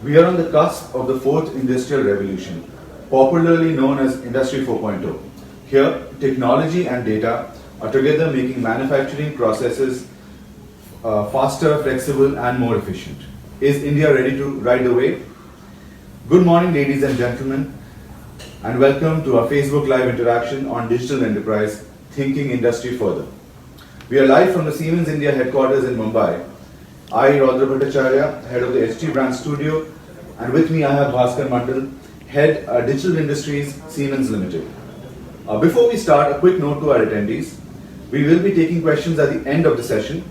We are on the cusp of the fourth industrial revolution, popularly known as Industry 4.0. Here, technology and data are together making manufacturing processes faster, flexible, and more efficient. Is India ready to ride the wave? Good morning, ladies and gentlemen, and welcome to our Facebook Live interaction on digital enterprise, Thinking Industry Further. We are live from the Siemens India headquarters in Mumbai. I, Rodra Bhattacharya, head of the HT brand studio, and with me I have Bhaskar Mandal, head Digital Industries, Siemens Limited. Before we start, a quick note to our attendees. We will be taking questions at the end of the session.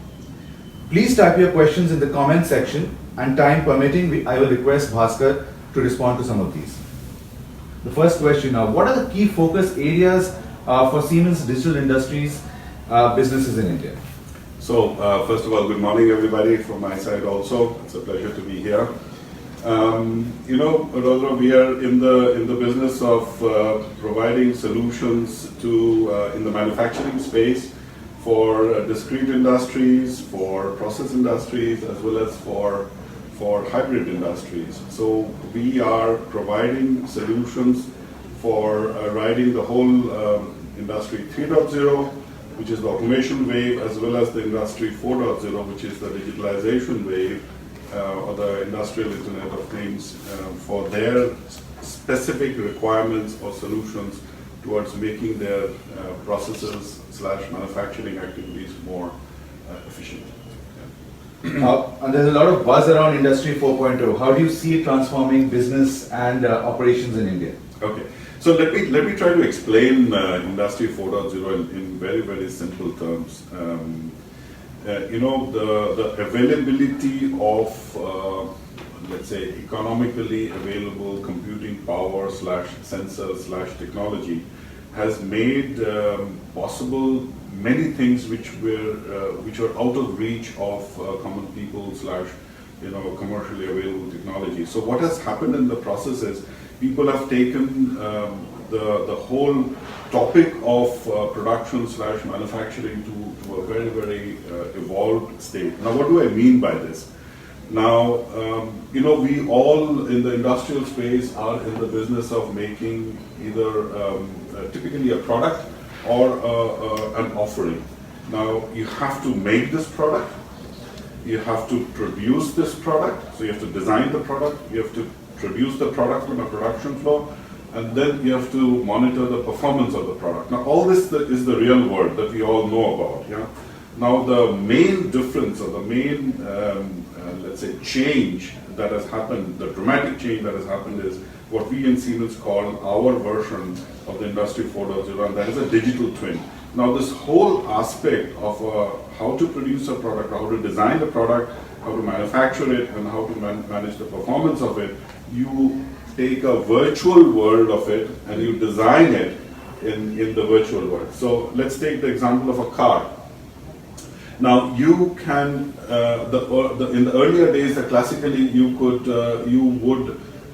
Please type your questions in the comment section, and time permitting, I will request Bhaskar to respond to some of these. The first question now, what are the key focus areas for Siemens Digital Industries businesses in India? So, first of all, good morning everybody from my side also. It's a pleasure to be here. Rodra, we are in the business of providing solutions to in the manufacturing space for discrete industries, for process industries, as well as for hybrid industries. So we are providing solutions for riding the whole industry 3.0, which is the automation wave, as well as the industry 4.0, which is the digitalization wave, or the industrial Internet of Things, for their specific requirements or solutions towards making their processes / manufacturing activities more efficient. And there's a lot of buzz around Industry 4.0. How do you see it transforming business and operations in India? Okay, so let me try to explain Industry 4.0 in very, very simple terms. The availability of let's say economically available computing power / sensors / technology has made possible many things which were out of reach of common people / commercially available technology. So what has happened in the process is people have taken the whole topic of production / manufacturing to a very, very evolved state. Now, what do I mean by this? Now, we all in the industrial space are in the business of making either typically a product or an offering. Now, you have to make this product, you have to produce this product, so you have to design the product, you have to produce the product on a production floor, and then you have to monitor the performance of the product. Now, all this is the real world that we all know about. Yeah. Now, the main difference or the main, let's say, change that has happened, the dramatic change that has happened is what we in Siemens call our version of the Industry 4.0, and that is a digital twin. Now, this whole aspect of how to produce a product, how to design the product, how to manufacture it, and how to manage the performance of it, you take a virtual world of it and you design it in the virtual world. So let's take the example of a car. Now you can, in the earlier days, classically you would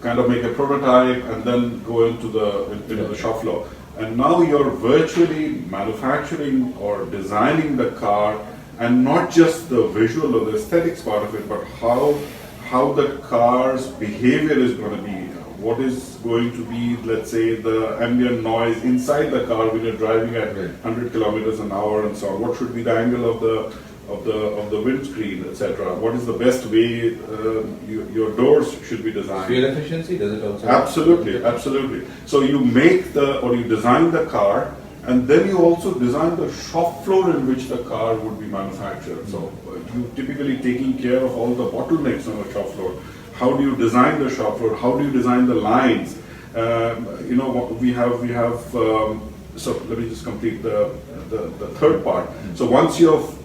kind of make a prototype and then go into the shop floor. And now you're virtually manufacturing or designing the car, and not just the visual or the aesthetics part of it, but how the car's behavior is going to be. What is going to be, let's say, the ambient noise inside the car when you're driving at 100 kilometers an hour and so on? What should be the angle of the windscreen, etc.? What is the best way your doors should be designed? Fuel efficiency, does it also? Absolutely, absolutely. So you make you design the car, and then you also design the shop floor in which the car would be manufactured. So you typically taking care of all the bottlenecks on the shop floor. How do you design the shop floor? How do you design the lines? We have. So let me just complete the third part. So once you have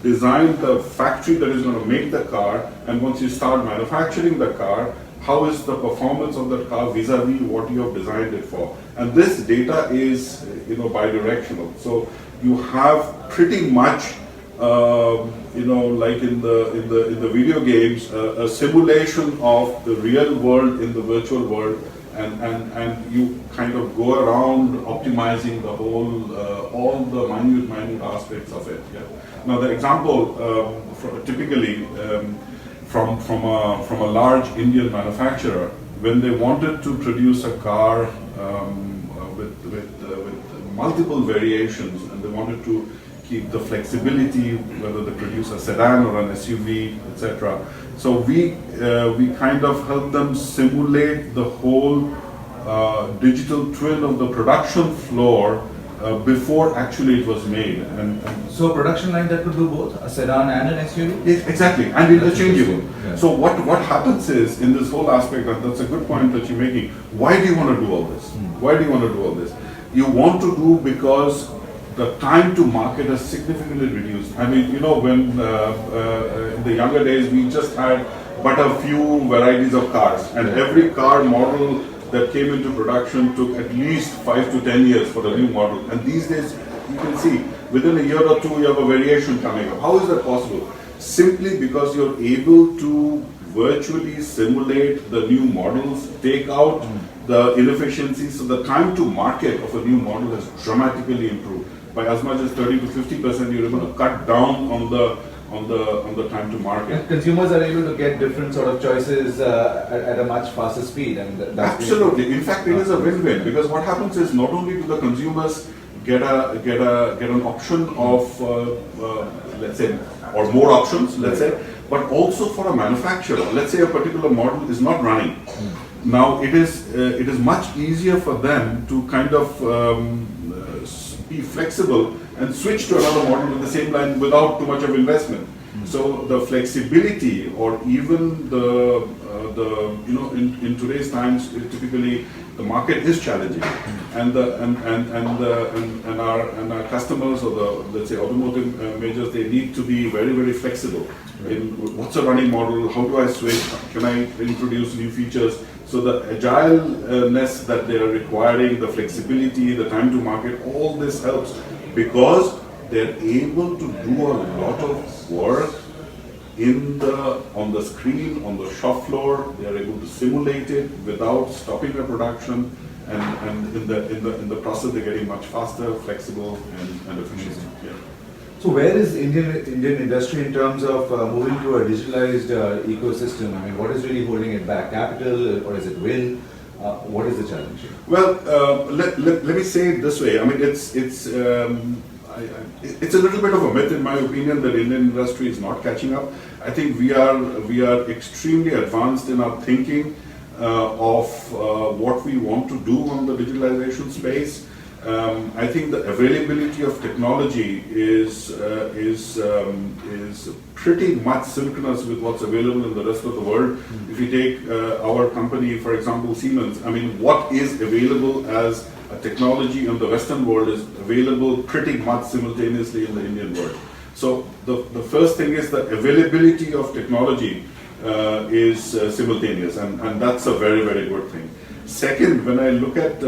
designed the factory that is going to make the car, and once you start manufacturing the car, how is the performance of the car vis-a-vis what you have designed it for? And this data is bidirectional. So you have pretty much like in the video games, a simulation of the real world in the virtual world, and you kind of go around optimizing the whole, all the minute aspects of it. Yeah. Now the example, typically, from a large Indian manufacturer, when they wanted to produce a car with multiple variations, and they wanted to keep the flexibility, whether they produce a sedan or an SUV, etc. So we kind of help them simulate the whole digital twin of the production floor before actually it was made. And So a production line that could do both, a sedan and an SUV? yes, exactly, and interchangeable. Yeah. So what happens is, in this whole aspect, and that's a good point that you're making, why do you want to do all this? Why do you want to do all this? You want to do because the time to market has significantly reduced. I mean, you know, when in the younger days, we just had but a few varieties of cars, and every car model that came into production took at least 5 to 10 years for the new model. And these days, you can see, within a year or two, you have a variation coming up. How is that possible? Simply because you're able to virtually simulate the new models, take out the inefficiencies, so the time to market of a new model has dramatically improved. By as much as 30 to 50%, you're able to cut down on the time to market. And consumers are able to get different sort of choices at a much faster speed, and that's Absolutely. In fact, it is a win-win, because what happens is, not only do the consumers get an option of let's say, or more options, let's say, but also for a manufacturer. Let's say a particular model is not running. Now it is much easier for them to kind of be flexible and switch to another model with the same line without too much of investment. So the flexibility, or even the you know, in today's times, typically the market is challenging, and our customers, or the, let's say, automotive majors, they need to be very, very flexible in what's a running model, how do I switch, can I introduce new features. So the agileness that they are requiring, the flexibility, the time to market, all this helps, because they're able to do a lot of work on the screen, on the shop floor. They are able to simulate it without stopping the production, and in the process they're getting much faster, flexible, and efficient. Yeah. So where is Indian industry in terms of moving to a digitalized ecosystem? I mean, what is really holding it back? Capital, or is it will? What is the challenge? Well, let me say it this way. I mean, it's a little bit of a myth, in my opinion, that Indian industry is not catching up. I think we are extremely advanced in our thinking of what we want to do on the digitalization space. I think the availability of technology is pretty much synchronous with what's available in the rest of the world. If you take our company, for example, Siemens, I mean, what is available as a technology in the Western world is available pretty much simultaneously in the Indian world. So the first thing is the availability of technology is simultaneous, and that's a very, very good thing. Second, when I look at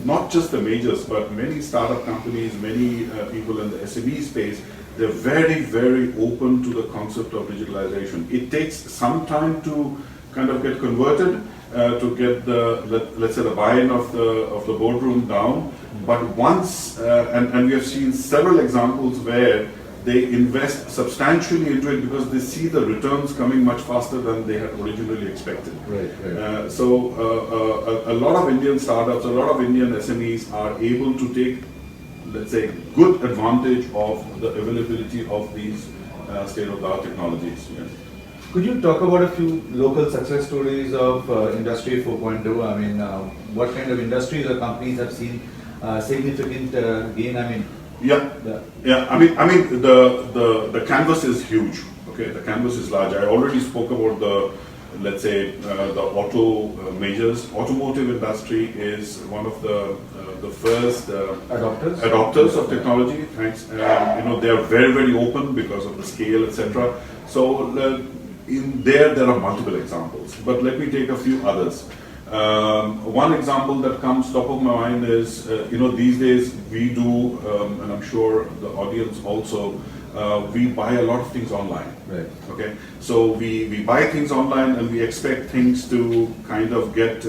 not just the majors, but many startup companies, many people in the SME space, they're very, very open to the concept of digitalization. It takes some time to kind of get converted, to get let's say, the buy-in of the boardroom down. But once, and we have seen several examples where they invest substantially into it because they see the returns coming much faster than they had originally expected. Right. So a lot of Indian startups, a lot of Indian SMEs are able to take, let's say, good advantage of the availability of these state-of-the-art technologies. Yeah. Could you talk about a few local success stories of Industry 4.0? I mean, what kind of industries or companies have seen significant gain? I mean, Yeah. I mean, the canvas is huge. Okay, the canvas is large. I already spoke about the, let's say, the auto majors. Automotive industry is one of the first adopters of technology. Thanks. You know, they are very, very open because of the scale, etc. So in there are multiple examples. But let me take a few others. One example that comes top of my mind is, you know, these days we do, and I'm sure the audience also, we buy a lot of things online. Right. Okay, so we buy things online and we expect things to kind of get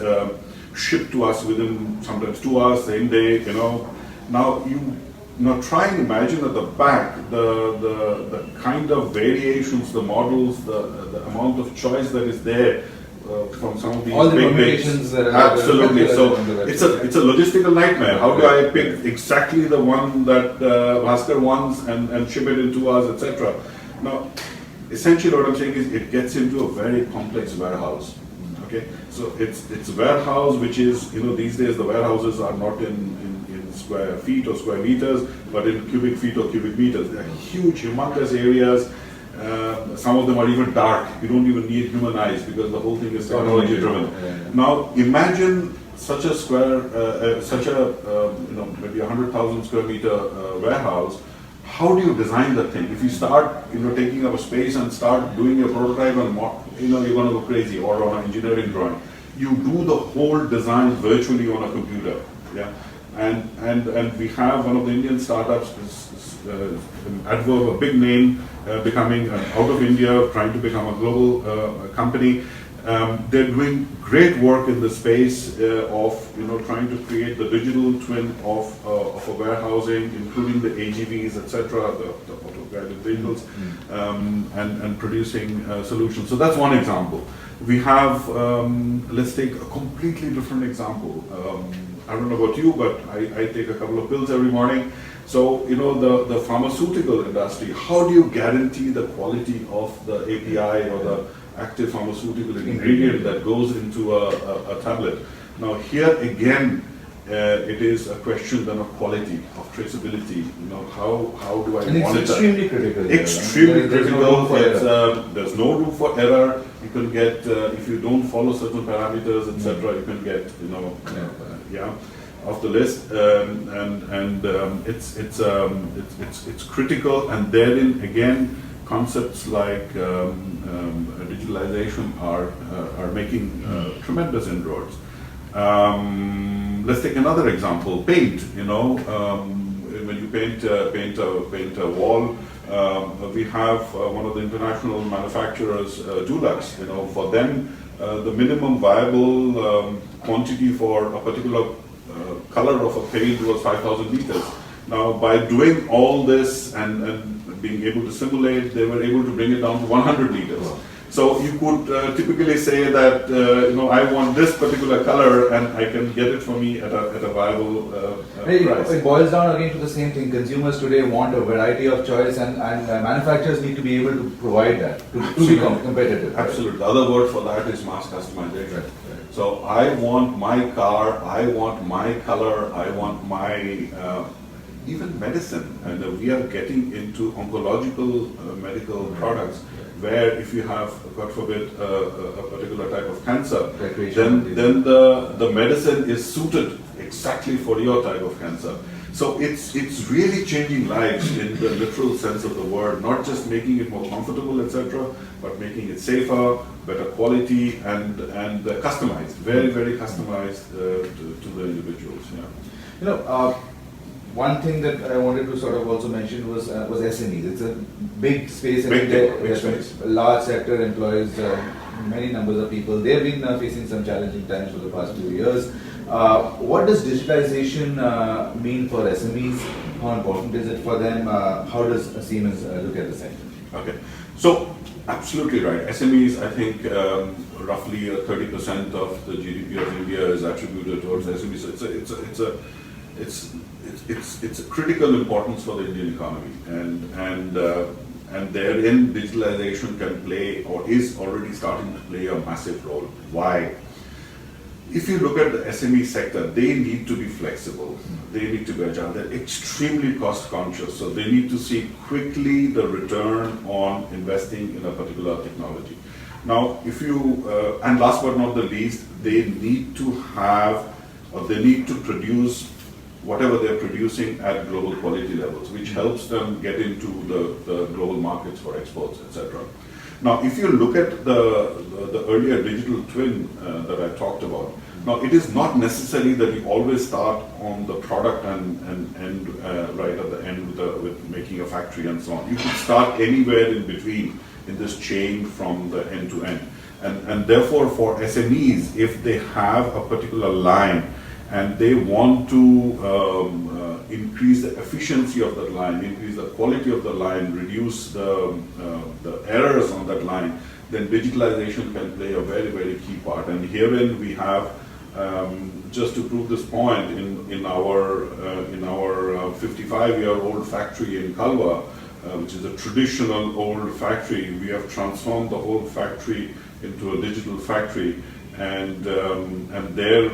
shipped to us within sometimes 2 hours, same day. You know, now now try and imagine at the back the kind of variations, the models, the amount of choice that is there from some of these all the big permutations that are absolutely. So on the website, it's a logistical nightmare. How do I pick exactly the one that Bhaskar wants and ship it in 2 hours, etc. Now, essentially what I'm saying is it gets into a very complex warehouse. Okay, so it's a warehouse which is, you know, these days the warehouses are not in square feet or square meters, but in cubic feet or cubic meters. They are huge, humongous areas. Some of them are even dark. You don't even need human eyes because the whole thing is technology driven. Now imagine such a square, you know, maybe 100,000 square meter warehouse. How do you design that thing? If you start, you know, taking up a space and start doing your prototype and, you know, you're going to go crazy, or on an engineering drawing. You do the whole design virtually on a computer. Yeah. And we have one of the Indian startups, Adverb, a big name, becoming out of India, trying to become a global company. They're doing great work in the space of, you know, trying to create the digital twin of a warehousing, including the AGVs, etc., the auto-guided vehicles, and producing solutions. So that's one example. We have, let's take a completely different example. I don't know about you, but I take a couple of pills every morning. So, you know, the pharmaceutical industry, how do you guarantee the quality of the API or the active pharmaceutical ingredient that goes into a tablet? Now, here again, it is a question then of quality, of traceability. You know, how do I and monitor? it's extremely critical. Extremely critical. There's There's no room for error. You can get, if you don't follow certain parameters, etc., you can get, you know, off the list, and it's critical. And therein again, concepts like digitalization are making tremendous inroads. Let's take another example: paint. You know, when you paint a wall. We have one of the international manufacturers, Dulux. You know, for them, the minimum viable quantity for a particular color of a paint was 5,000 liters. Now, by doing all this and being able to simulate, they were able to bring it down to 100 liters. So you could typically say that, you know, I want this particular color and I can get it for me at a viable price. It boils down again to the same thing. Consumers today want a variety of choice, and manufacturers need to be able to provide that to be competitive. Absolutely. The other word for that is mass customization. Right. So I want my car, I want my color, I want my even medicine. And we are getting into oncological medical products, where if you have, God forbid, a particular type of cancer, then the medicine is suited exactly for your type of cancer. So it's really changing lives in the literal sense of the word, not just making it more comfortable, etc., but making it safer, better quality, and customized, very, very customized to the individuals. Yeah. You know, one thing that I wanted to sort of also mention was SMEs. It's a big space, and a large sector employs many numbers of people. They've been facing some challenging times for the past few years. What does digitalization mean for SMEs? How important is it for them? How does Siemens look at the sector? Okay, so absolutely right. SMEs, I think, roughly 30% of the GDP of India is attributed towards SMEs. So it's a critical importance for the Indian economy, and therein digitalization can play, or is already starting to play, a massive role. Why? If you look at the SME sector, they need to be flexible, they need to be agile, they're extremely cost conscious, so they need to see quickly the return on investing in a particular technology. Now, if you, and last but not the least, they need to have, or they need to produce whatever they're producing at global quality levels, which helps them get into the global markets for exports, etc. Now, if you look at the earlier digital twin that I talked about, now it is not necessary that you always start on the product and end right at the end with making a factory and so on. You could start anywhere in between in this chain from the end to end. And therefore, for SMEs, if they have a particular line and they want to increase the efficiency of that line, increase the quality of the line, reduce the errors on that line, then digitalization can play a very, very key part. And herein we have, just to prove this point, in our 55-year-old factory in Kalwa, which is a traditional old factory, we have transformed the whole factory into a digital factory, and there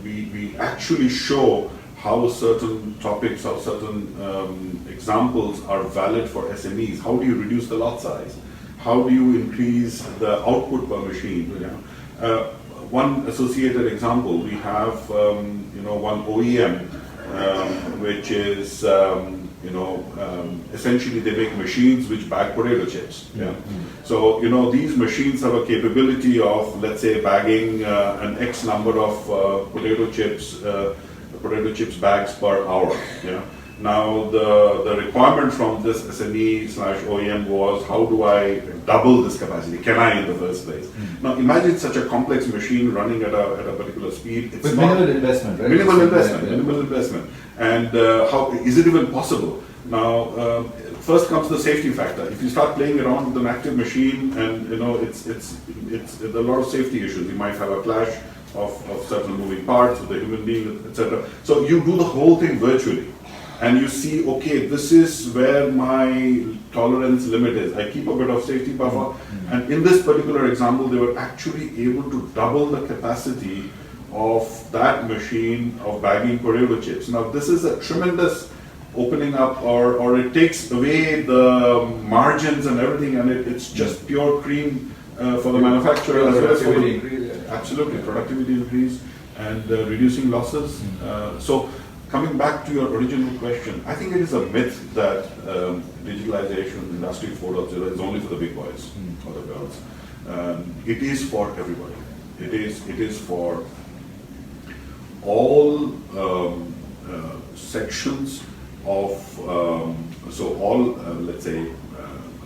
we actually show how certain topics or certain examples are valid for SMEs. How do you reduce the lot size? How do you increase the output per machine? One associated example, we have one OEM, which is essentially they make machines which bag potato chips. So these machines have a capability of, let's say, bagging an X number of potato chips bags per hour. Now the requirement from this SME/OEM was, how do I double this capacity? Can I in the first place? Now imagine such a complex machine running at a particular speed. It's with minimal investment, right? Minimal investment. And how is it even possible? Now, first comes the safety factor. If you start playing around with an active machine, and it's a lot of safety issues. You might have a clash of certain moving parts with the human being, etc. So you do the whole thing virtually, and you see, okay, this is where my tolerance limit is. I keep a bit of safety buffer, and in this particular example, they were actually able to double the capacity of that machine of bagging potato chips. Now, this is a tremendous opening up, or it takes away the margins and everything, and it's just pure cream for the manufacturer as well as for the, absolutely, productivity increase and reducing losses. So, coming back to your original question, I think it is a myth that digitalization, Industry 4.0 is only for the big boys or the girls. It is for everybody. It is for all sections of, let's say,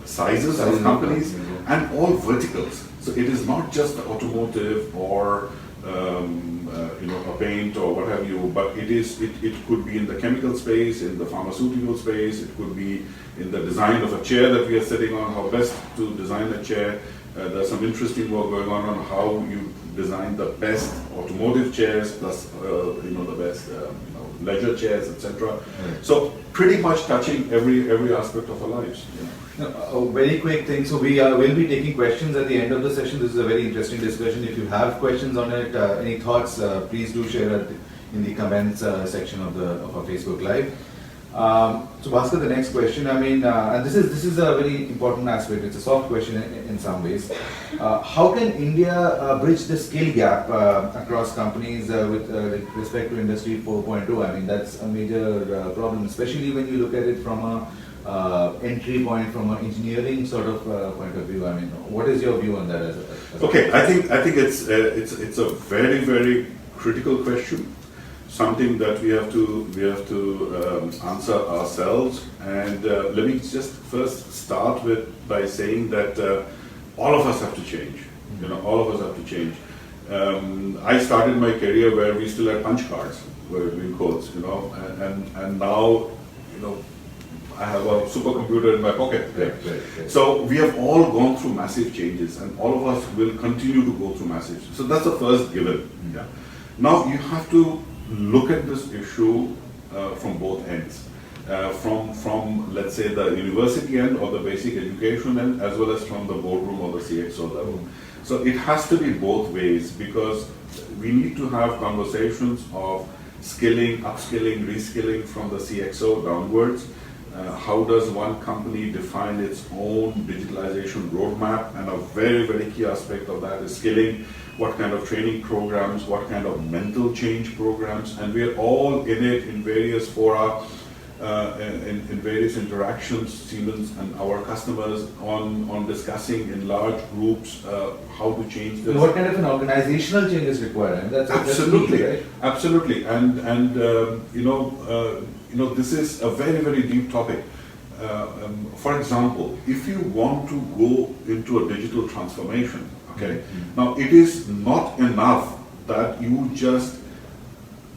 sizes of companies and all verticals. So it is not just the automotive or a paint or what have you, but it could be in the chemical space, in the pharmaceutical space, it could be in the design of a chair that we are sitting on, how best to design a chair. There's some interesting work going on how you design the best automotive chairs plus the best leisure chairs, etc. So pretty much touching every aspect of our lives. A very quick thing. So we will be taking questions at the end of the session. This is a very interesting discussion. If you have questions on it, any thoughts, please do share it in the comments section of our Facebook Live. So Bhaskar, the next question. I mean, and this is a very important aspect. It's a soft question in some ways. How can India bridge the skill gap across companies with respect to Industry 4.0? I mean, that's a major problem, especially when you look at it from a entry point, from an engineering sort of point of view. I mean, what is your view on that? Okay, I think it's a very, very critical question. Something that we have to answer ourselves. And let me just first start by saying that all of us have to change. All of us have to change. I started my career where we still had punch cards, in quotes, and now, I have a supercomputer in my pocket. Right. So we have all gone through massive changes, and all of us will continue to go through massive. So that's the first given. Now you have to look at this issue from both ends, from let's say the university end or the basic education end, as well as from the boardroom or the CXO level. So it has to be both ways, because we need to have conversations of skilling, upskilling, reskilling from the CXO downwards. How does one company define its own digitalization roadmap? And a very, very key aspect of that is skilling. What kind of training programs, what kind of mental change programs, and we're all in it in various fora, in various interactions, Siemens and our customers, on discussing in large groups how to change this. And what kind of an organizational change is required? I mean, that's absolutely, right? Absolutely, and this is a very, very deep topic. For example, if you want to go into a digital transformation, okay, now it is not enough that you just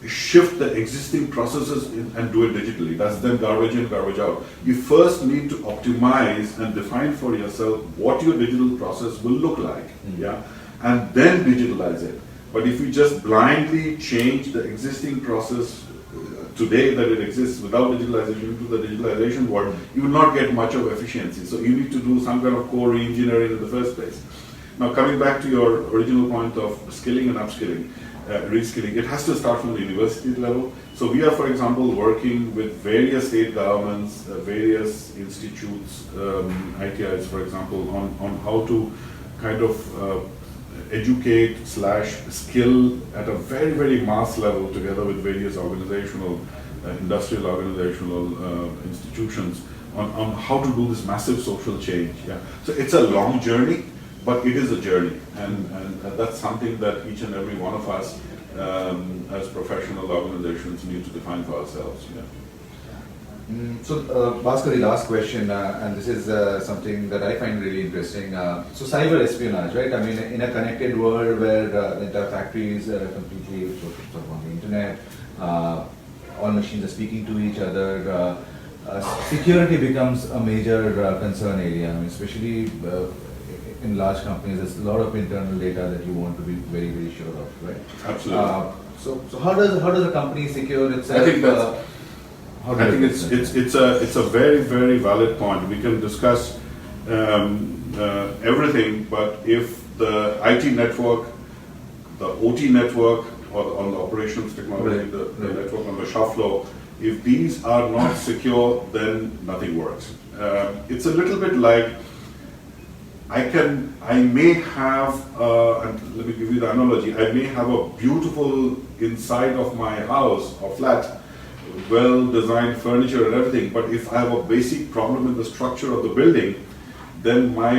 shift the existing processes and do it digitally. That's then garbage in, garbage out. You first need to optimize and define for yourself what your digital process will look like, yeah, and then digitalize it. But if you just blindly change the existing process today that it exists without digitalization into the digitalization world, you will not get much of efficiency. So you need to do some kind of core re-engineering in the first place. Now coming back to your original point of skilling and upskilling, reskilling, it has to start from the university level. So we are, for example, working with various state governments, various institutes, ITIs, for example, on how to kind of educate / skill at a very, very mass level together with various organizational, industrial organizational institutions on how to do this massive social change. Yeah. So it's a long journey, but it is a journey, and that's something that each and every one of us as professional organizations need to define for ourselves. Yeah. So, Bhaskar, the last question, and this is something that I find really interesting. So, cyber espionage, right? I mean, in a connected world where the entire factory is completely sort of on the internet, all machines are speaking to each other, security becomes a major concern area. I mean, especially in large companies, there's a lot of internal data that you want to be very, very sure of, right? Absolutely. So how does a company secure itself? I think it's a very, very valid point. We can discuss everything, but if the IT network, the OT network, or on the operations technology, the network on the shop floor, if these are not secure, then nothing works. It's a little bit like I may have, and let me give you the analogy, I may have a beautiful inside of my house or flat, well-designed furniture and everything, but if I have a basic problem in the structure of the building, then my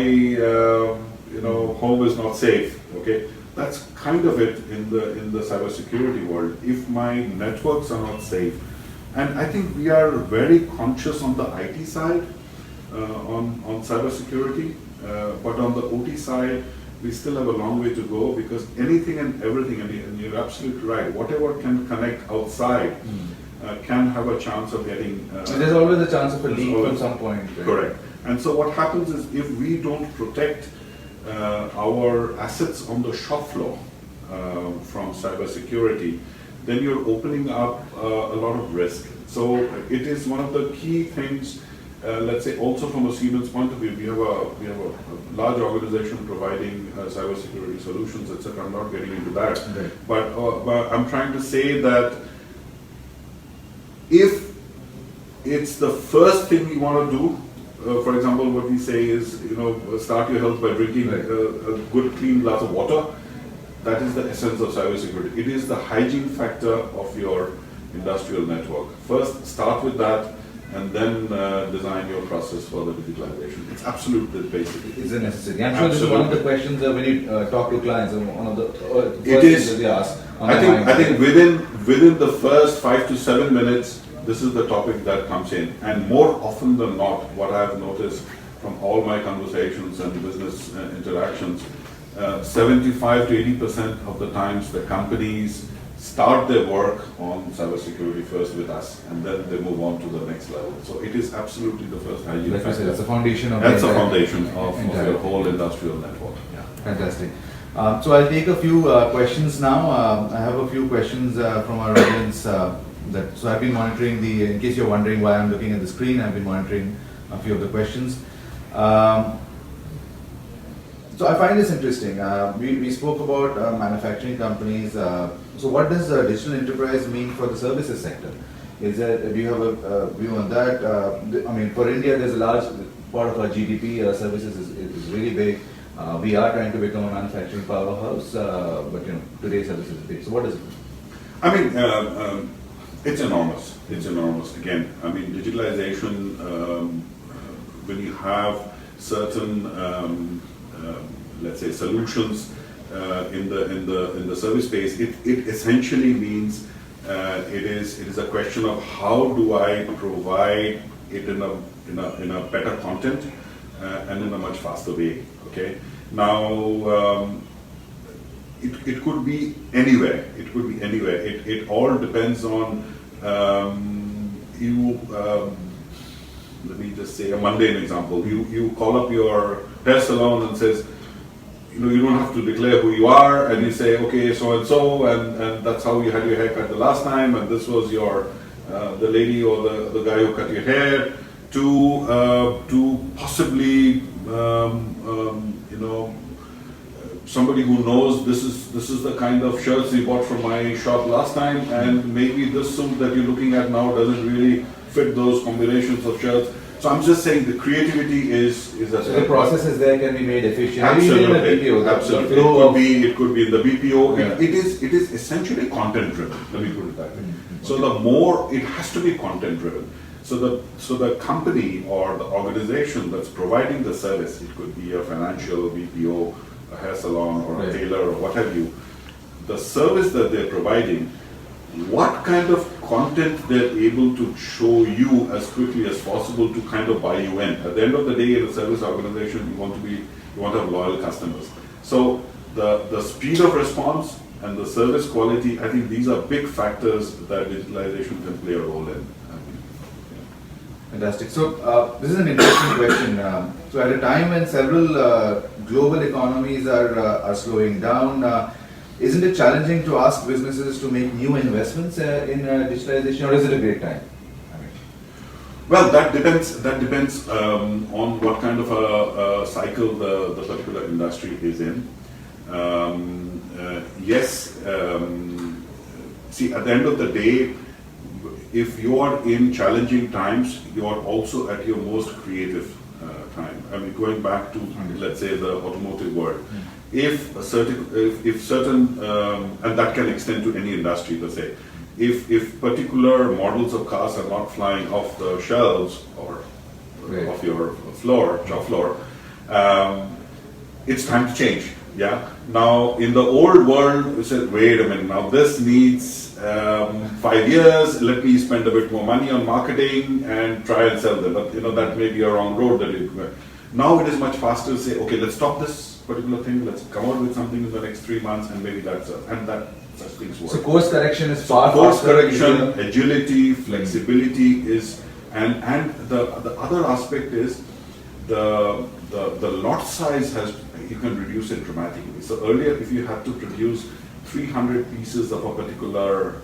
home is not safe. Okay, that's kind of it in the cybersecurity world. If my networks are not safe, and I think we are very conscious on the IT side on cybersecurity, but on the OT side, we still have a long way to go, because anything and everything, and you're absolutely right, whatever can connect outside can have a chance of getting... there's always a chance of a leak at some point. Right? Correct. And so what happens is, if we don't protect our assets on the shop floor from cybersecurity, then you're opening up a lot of risk. So it is one of the key things. Let's say also from a Siemens point of view, we have a large organization providing cybersecurity solutions, etc. I'm not getting into that, okay. But I'm trying to say that if it's the first thing you want to do, for example, what we say is, start your health by drinking a good clean glass of water. That is the essence of cybersecurity. It is the hygiene factor of your industrial network. First, start with that, and then design your process for the digitalization. It's absolutely basic. It's a necessity. I'm sure this is one of the questions when you talk to clients, one of the first things that they ask. I think within the first 5 to 7 minutes, this is the topic that comes in. And more often than not, what I've noticed from all my conversations and business interactions, 75 to 80% of the times the companies start their work on cybersecurity first with us, and then they move on to the next level. So it is absolutely the first hygiene factor. That's the foundation of your whole industrial network. Yeah. Fantastic. So I'll take a few questions now. I have a few questions from our audience. So I've been monitoring in case you're wondering why I'm looking at the screen, I've been monitoring a few of the questions. So I find this interesting. We spoke about manufacturing companies. So what does digital enterprise mean for the services sector? Do you have a view on that? I mean, for India, there's a large part of our GDP. Services is really big. We are trying to become a manufacturing powerhouse, but today services is big. So what does it mean? I mean, it's enormous. It's enormous. Again, I mean, digitalization. When you have certain let's say solutions in the service space, it essentially means it is a question of how do I provide it in a better content and in a much faster way. Okay. Now, it could be anywhere. It could be anywhere. It all depends on you. Let me just say a mundane example. You call up your hair salon and says, you don't have to declare who you are, and you say, okay, so and so, and that's how you had your hair cut the last time, and this was your the lady or the guy who cut your hair, to possibly somebody who knows this is the kind of shirts you bought from my shop last time, and maybe this suit that you're looking at now doesn't really fit those combinations of shirts. So I'm just saying the creativity is so the processes there can be made efficient. Absolutely, Even in the BPO, absolutely. It could be in the BPO. Yeah. It is essentially content driven. Let me put it that way. So the more it has to be content driven. So the company or the organization that's providing the service, it could be a financial BPO, a hair salon, or a tailor, or what have you. The service that they're providing, what kind of content they're able to show you as quickly as possible to kind of buy you in. At the end of the day, in a service organization, you want to have loyal customers. So the speed of response and the service quality, I think these are big factors that digitalization can play a role in. Fantastic. So this is an interesting question. So at a time when several global economies are slowing down, isn't it challenging to ask businesses to make new investments in digitalization, or is it a great time? Well, that depends on what kind of a cycle the particular industry is in. Yes, see, at the end of the day, if you are in challenging times, you are also at your most creative time. I mean, going back to, let's say, the automotive world, if certain, and that can extend to any industry per se, if particular models of cars are not flying off the shelves or off your shop floor, it's time to change. Yeah. Now, in the old world, we said, wait a minute, now this needs 5 years, let me spend a bit more money on marketing and try and sell them. But that may be a wrong road that you go. Now it is much faster to say, okay, let's stop this particular thing, let's come out with something in the next 3 months, and maybe that's and that such things work. So course correction is far course faster. Correction, agility, flexibility is, and the other aspect is the lot size you can reduce it dramatically. So earlier, if you had to produce 300 pieces of a particular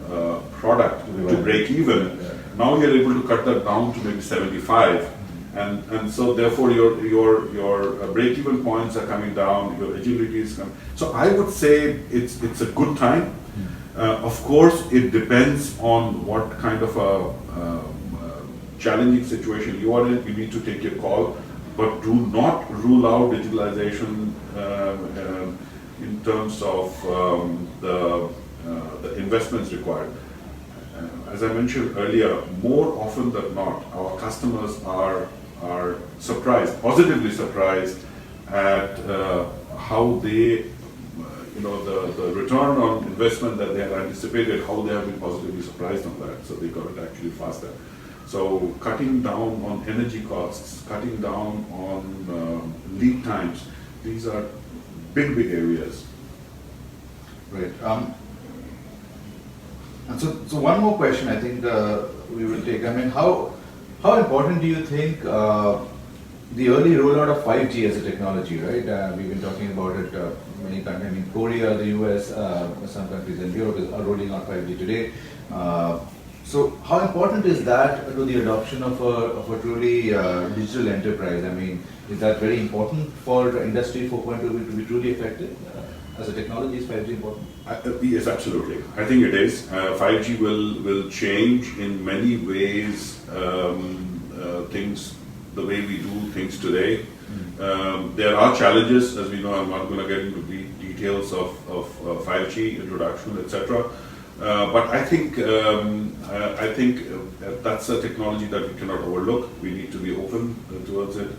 product to break even, now you're able to cut that down to maybe 75. And so therefore your break-even points are coming down, your agility is coming. So I would say it's a good time. Of course, it depends on what kind of a challenging situation you are in. You need to take your call, but do not rule out digitalization in terms of the investments required. As I mentioned earlier, more often than not, our customers are surprised, positively surprised at how they, the return on investment that they have anticipated, how they have been positively surprised on that. So they got it actually faster. So cutting down on energy costs, cutting down on lead times, these are big areas. Right. And so one more question I think we will take. I mean, how important do you think the early rollout of 5G as a technology, right? We've been talking about it many countries. I mean, Korea, the US, some countries in Europe are rolling out 5G today. So how important is that to the adoption of a truly digital enterprise? I mean, is that very important for Industry 4.0 to be truly effective? As a technology, is 5G important? Yes, absolutely. I think it is. 5G will change in many ways things, the way we do things today. There are challenges, as we know. I'm not going to get into the details of 5G introduction, etc. But I think that's a technology that we cannot overlook. We need to be open towards it,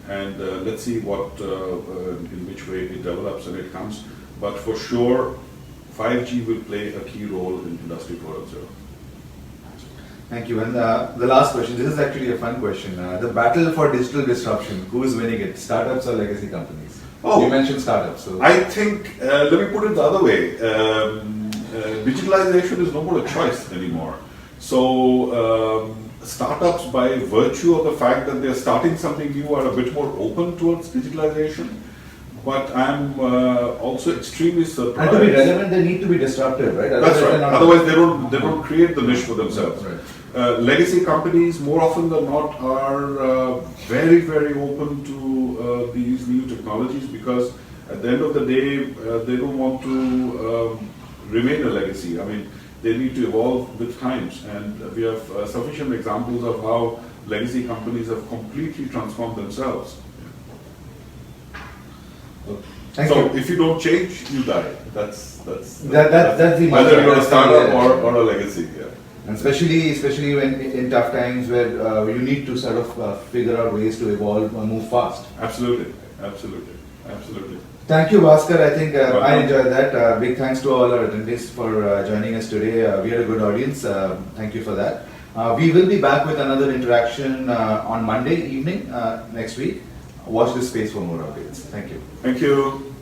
and let's see what in which way it develops and it comes. But for sure, 5G will play a key role in Industry 4.0. Thank you. And the last question, this is actually a fun question. The battle for digital disruption, who is winning it? Startups or legacy companies? Oh. You mentioned startups. So. I think, let me put it the other way. Digitalization is no more a choice anymore. So startups, by virtue of the fact that they're starting something new, are a bit more open towards digitalization. But I'm also extremely surprised. And to be relevant, they need to be disruptive, right? That's right. Otherwise, they don't create the niche for themselves. Right. Legacy companies, more often than not, are very, very open to these new technologies, because at the end of the day, they don't want to remain a legacy. I mean, they need to evolve with times, and we have sufficient examples of how legacy companies have completely transformed themselves. Thank So you. if you don't change, you die. That's the whether you're a startup yeah. or a legacy. Yeah. And especially when in tough times where you need to sort of figure out ways to evolve and move fast. Absolutely, absolutely, absolutely. Thank you, Bhaskar. I think I Welcome. enjoyed that. Big thanks to all our attendees for joining us today. We had a good audience. Thank you for that. We will be back with another interaction on Monday evening next week. Watch this space for more updates. Thank you. Thank you.